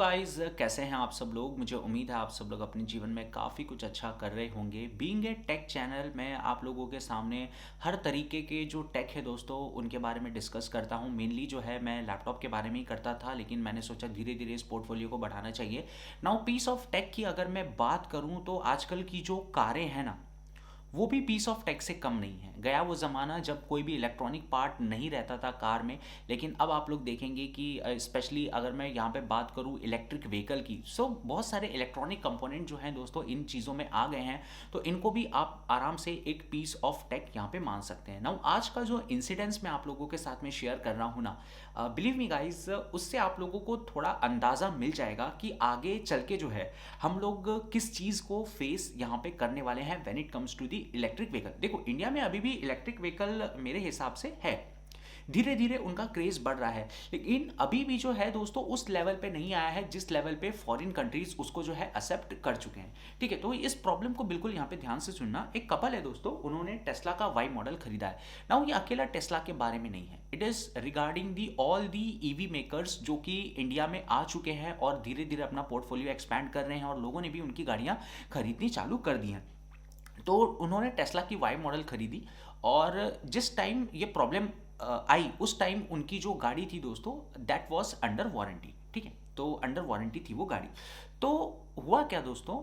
Guys, कैसे हैं आप सब लोग। मुझे उम्मीद है आप सब लोग अपने जीवन में काफ़ी कुछ अच्छा कर रहे होंगे। बीइंग ए टेक चैनल मैं आप लोगों के सामने हर तरीके के जो टेक है दोस्तों उनके बारे में डिस्कस करता हूं। मेनली जो है मैं लैपटॉप के बारे में ही करता था, लेकिन मैंने सोचा धीरे धीरे इस पोर्टफोलियो को बढ़ाना चाहिए। नाउ पीस ऑफ टेक की अगर मैं बात करूं तो आजकल की जो कारें हैं ना, वो भी पीस ऑफ टेक से कम नहीं है। गया वो ज़माना जब कोई भी इलेक्ट्रॉनिक पार्ट नहीं रहता था कार में, लेकिन अब आप लोग देखेंगे कि स्पेशली अगर मैं यहाँ पे बात करूँ इलेक्ट्रिक व्हीकल की, सो बहुत सारे इलेक्ट्रॉनिक कंपोनेंट जो हैं दोस्तों इन चीज़ों में आ गए हैं। तो इनको भी आप आराम से एक पीस ऑफ टेक यहाँ पे मान सकते हैं। नाउ आज का जो इंसिडेंट्स मैं आप लोगों के साथ में शेयर कर रहा हूँ ना, बिलीव मी गाइस, उससे आप लोगों को थोड़ा अंदाज़ा मिल जाएगा कि आगे चल के जो है हम लोग किस चीज़ को फेस यहाँ पे करने वाले हैं when it comes to the electric vehicle. देखो इंडिया में अभी भी इलेक्ट्रिक व्हीकल मेरे हिसाब से है, धीरे धीरे उनका क्रेज बढ़ रहा है, लेकिन अभी भी जो है दोस्तों उस लेवल पे नहीं आया है जिस लेवल पे फॉरेन कंट्रीज उसको जो है एक्सेप्ट कर चुके हैं। ठीक है, तो इस प्रॉब्लम को बिल्कुल यहाँ पे ध्यान से सुनना। एक कपल है दोस्तों, उन्होंने टेस्ला का वाई मॉडल खरीदा है। नाउ ये अकेला टेस्ला के बारे में नहीं है, it is regarding the all the EV makers जो कि इंडिया में आ चुके हैं और धीरे धीरे अपना पोर्टफोलियो एक्सपैंड कर रहे हैं और लोगों ने भी उनकी गाड़ियां खरीदनी चालू कर दी हैं। तो उन्होंने टेस्ला की वाई मॉडल खरीदी और जिस टाइम ये प्रॉब्लम आई उस टाइम उनकी जो गाड़ी थी दोस्तों दैट वाज अंडर वारंटी। ठीक है, तो अंडर वारंटी थी वो गाड़ी। तो हुआ क्या दोस्तों,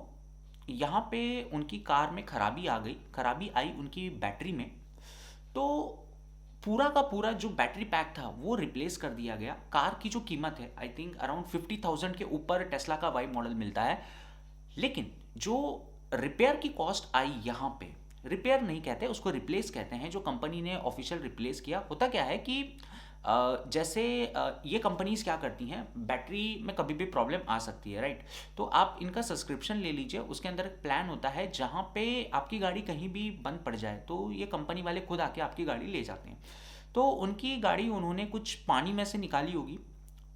यहाँ पे उनकी कार में खराबी आ गई, खराबी आई उनकी बैटरी में। तो पूरा का पूरा जो बैटरी पैक था वो रिप्लेस कर दिया गया। कार की जो कीमत है आई थिंक अराउंड 50,000 के ऊपर टेस्ला का वाई मॉडल मिलता है, लेकिन जो रिपेयर की कॉस्ट आई यहाँ पे, रिपेयर नहीं कहते उसको, रिप्लेस कहते हैं, जो कंपनी ने ऑफिशियल रिप्लेस किया। होता क्या है कि जैसे ये कंपनीज क्या करती हैं, बैटरी में कभी भी प्रॉब्लम आ सकती है, राइट। तो आप इनका सब्सक्रिप्शन ले लीजिए, उसके अंदर एक प्लान होता है जहाँ पे आपकी गाड़ी कहीं भी बंद पड़ जाए तो ये कंपनी वाले खुद आके आपकी गाड़ी ले जाते हैं। तो उनकी गाड़ी उन्होंने कुछ पानी में से निकाली होगी।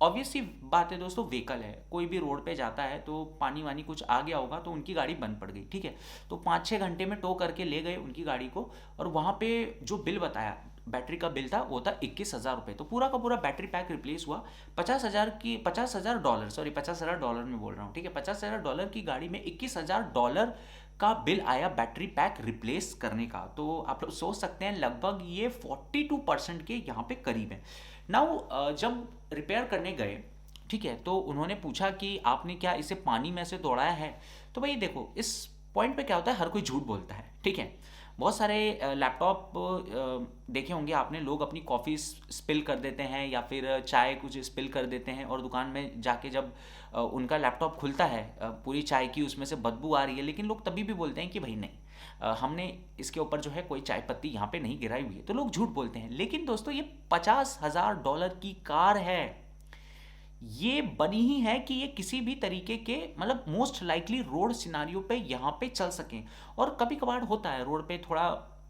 ऑब्वियस सी बात है दोस्तों, व्हीकल है, कोई भी रोड पे जाता है तो पानी वानी कुछ आ गया होगा तो उनकी गाड़ी बंद पड़ गई। ठीक है, तो 5-6 घंटे में टो करके ले गए उनकी गाड़ी को, और वहाँ पे जो बिल बताया, बैटरी का बिल था, वो था 21,000 रुपये। तो पूरा का पूरा बैटरी पैक रिप्लेस हुआ। 50,000 सॉरी 50,000 डॉलर में बोल रहा हूँ। ठीक है, 50,000 डॉलर की गाड़ी में 21,000 डॉलर का बिल आया बैटरी पैक रिप्लेस करने का। तो आप लोग सोच सकते हैं लगभग ये 42% के यहाँ पे करीब है। नाउ जब रिपेयर करने गए, ठीक है, तो उन्होंने पूछा कि आपने क्या इसे पानी में से दौड़ाया है। तो भाई देखो इस पॉइंट पे क्या होता है, हर कोई झूठ बोलता है। ठीक है, बहुत सारे लैपटॉप देखे होंगे आपने, लोग अपनी कॉफ़ी स्पिल कर देते हैं या फिर चाय कुछ स्पिल कर देते हैं, और दुकान में जाके जब उनका लैपटॉप खुलता है पूरी चाय की उसमें से बदबू आ रही है, लेकिन लोग तभी भी बोलते हैं कि भाई नहीं, हमने इसके ऊपर जो है कोई चाय पत्ती यहाँ पे नहीं गिराई हुई है। तो लोग झूठ बोलते हैं, लेकिन दोस्तों ये 50,000 डॉलर की कार है। ये बनी ही है कि ये किसी भी तरीके के मतलब मोस्ट लाइकली रोड सिनारियो पे यहाँ पे चल सकें। और कभी कभार होता है रोड पे थोड़ा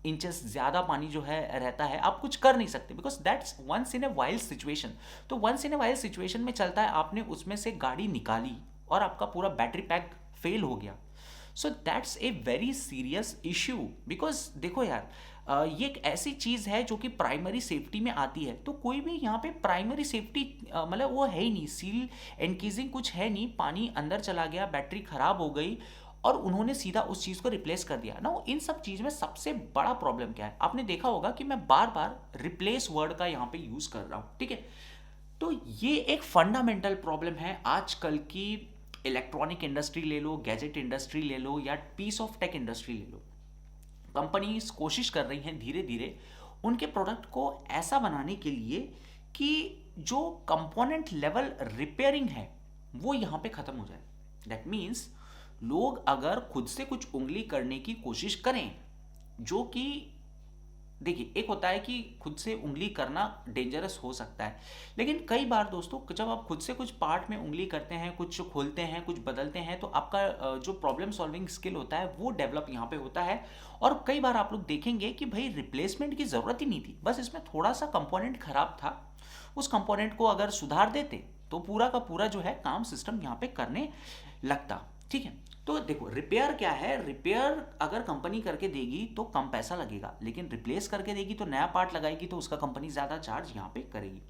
इंचेस ज़्यादा पानी जो है रहता है, आप कुछ कर नहीं सकते because that's once in a wild situation. तो once in a wild situation में चलता है, आपने उसमें से गाड़ी निकाली और आपका पूरा बैटरी पैक फेल हो गया। So that's a very serious issue. Because देखो यार, ये एक ऐसी चीज़ है जो कि प्राइमरी सेफ्टी में आती है। तो कोई भी यहाँ पे प्राइमरी सेफ्टी मतलब वो है ही नहीं, सील एनकेजिंग कुछ है नहीं, पानी अंदर चला गया, बैटरी खराब हो गई और उन्होंने सीधा उस चीज़ को रिप्लेस कर दिया ना। इन सब चीज़ में सबसे बड़ा प्रॉब्लम क्या है, आपने देखा होगा कि मैं बार बार रिप्लेस वर्ड का यहाँ पे यूज़ कर रहा हूँ। ठीक है, तो ये एक फंडामेंटल प्रॉब्लम है आजकल की। इलेक्ट्रॉनिक इंडस्ट्री ले लो, गैजेट इंडस्ट्री ले लो, या पीस ऑफ टेक इंडस्ट्री ले लो, कंपनीज कोशिश कर रही हैं धीरे धीरे उनके प्रोडक्ट को ऐसा बनाने के लिए कि जो कंपोनेंट लेवल रिपेयरिंग है वो यहाँ पे ख़त्म हो जाए। दैट मीन्स लोग अगर खुद से कुछ उंगली करने की कोशिश करें, जो कि देखिए एक होता है कि खुद से उंगली करना डेंजरस हो सकता है, लेकिन कई बार दोस्तों जब आप खुद से कुछ पार्ट में उंगली करते हैं, कुछ खोलते हैं, कुछ बदलते हैं, तो आपका जो प्रॉब्लम सॉल्विंग स्किल होता है वो डेवलप यहाँ पे होता है। और कई बार आप लोग देखेंगे कि भाई रिप्लेसमेंट की ज़रूरत ही नहीं थी, बस इसमें थोड़ा सा कंपोनेंट खराब था, उस कंपोनेंट को अगर सुधार देते तो पूरा का पूरा जो है काम सिस्टम यहाँ पे करने लगता। ठीक है, तो देखो रिपेयर क्या है, रिपेयर अगर कंपनी करके देगी तो कम पैसा लगेगा, लेकिन रिप्लेस करके देगी तो नया पार्ट लगाएगी तो उसका कंपनी ज़्यादा चार्ज यहाँ पे करेगी।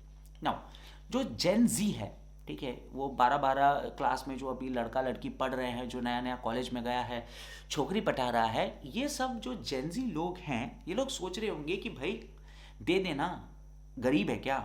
नाउ जो जेन जी है, ठीक है, वो 12-12 क्लास में जो अभी लड़का लड़की पढ़ रहे हैं, जो नया नया कॉलेज में गया है, छोकरी पटा रहा है, ये सब जो जेंजी लोग हैं, ये लोग सोच रहे होंगे कि भाई दे देना, गरीब है क्या।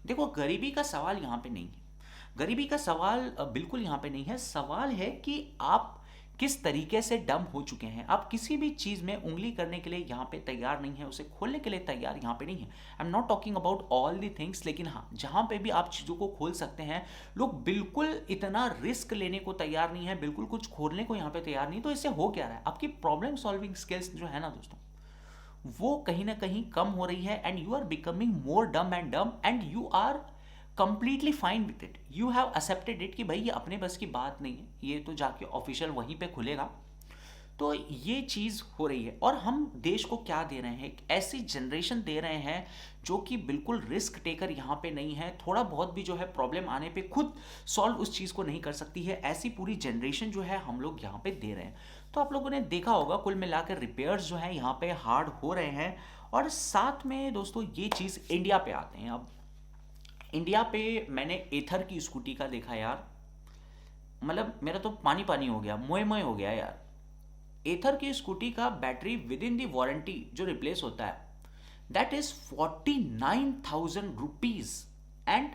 देखो, गरीबी का सवाल यहाँ पे नहीं है। गरीबी का सवाल बिल्कुल यहाँ पे नहीं है। सवाल है कि आप किस तरीके से डम हो चुके हैं। आप किसी भी चीज़ में उंगली करने के लिए यहाँ पे तैयार नहीं है, उसे खोलने के लिए तैयार यहाँ पे नहीं है। I am not talking about all the things, लेकिन हाँ, जहाँ पे भी आप चीज़ों को खोल सकते हैं, लोग बिल्कुल इतना रिस्क लेने को तैयार नहीं है, बिल्कुल कुछ खोलने को यहाँ पे तैयार नहीं। तो इससे हो क्या रहा है, आपकी प्रॉब्लम सॉल्विंग स्किल्स जो है ना दोस्तों, वो कहीं ना कहीं कम हो रही है, and you are becoming more dumb and dumb, and you are completely fine with it. You have accepted it कि भाई ये अपने बस की बात नहीं है, ये तो जाके ऑफिशियल वहीं पे खुलेगा। तो ये चीज़ हो रही है, और हम देश को क्या दे रहे हैं, एक ऐसी जनरेशन दे रहे हैं जो कि बिल्कुल रिस्क टेकर यहाँ पे नहीं है, थोड़ा बहुत भी जो है प्रॉब्लम आने पे खुद सॉल्व उस चीज़ को नहीं कर सकती है। ऐसी पूरी जनरेशन जो है हम लोग यहाँ पे दे रहे हैं। तो आप लोगों ने देखा होगा, कुल मिलाकर रिपेयर्स जो है यहाँ पे हार्ड हो रहे हैं। और साथ में दोस्तों ये चीज़ इंडिया पे आते हैं। अब इंडिया पे मैंने एथर की स्कूटी का देखा यार, मतलब मेरा तो पानी पानी हो गया, मोए मोए हो गया यार। एथर की स्कूटी का battery with in the warranty जो रिप्लेस होता है, that is 49,000 rupees, and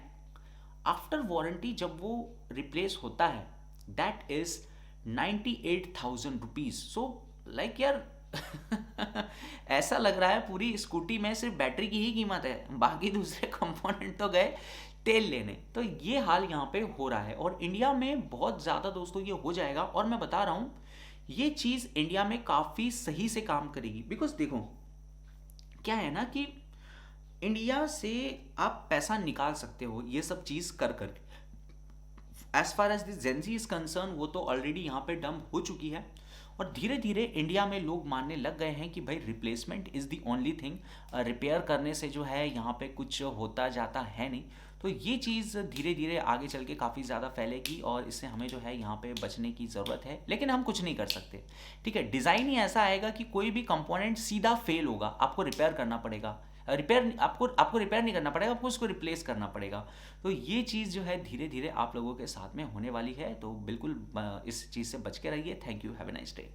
after warranty जब वो रिप्लेस होता है, that is 98,000 rupees. So like यार ऐसा लग रहा है पूरी स्कूटी में सिर्फ बैटरी की ही कीमत है, बाकी दूसरे कंपोनेंट तो गए तेल लेने। तो ये हाल यहाँ पे हो रहा है, और इंडिया में बहुत ज़्यादा दोस्तों ये हो जाएगा। और मैं बता रहा हूँ, ये चीज़ इंडिया में काफ़ी सही से काम करेगी। बिकॉज देखो क्या है ना कि इंडिया से आप पैसा निकाल सकते हो ये सब चीज़ कर कर। As far as the Gen Z is concern, वो तो ऑलरेडी यहाँ पे डंप हो चुकी है, और धीरे धीरे इंडिया में लोग मानने लग गए हैं कि भाई replacement is the only thing. Repair करने से जो है यहाँ पे कुछ होता जाता है नहीं। तो ये चीज़ धीरे धीरे आगे चल के काफ़ी ज़्यादा फैलेगी, और इससे हमें जो है यहाँ पे बचने की ज़रूरत है। लेकिन हम कुछ नहीं कर सकते, ठीक है। डिज़ाइन ही ऐसा आएगा कि कोई भी कंपोनेंट सीधा फेल होगा, आपको रिपेयर करना पड़ेगा। रिपेयर आपको रिपेयर नहीं करना पड़ेगा, आपको उसको रिप्लेस करना पड़ेगा। तो ये चीज़ जो है धीरे धीरे आप लोगों के साथ में होने वाली है। तो बिल्कुल इस चीज़ से बच के रहिए। Thank you, have a nice day.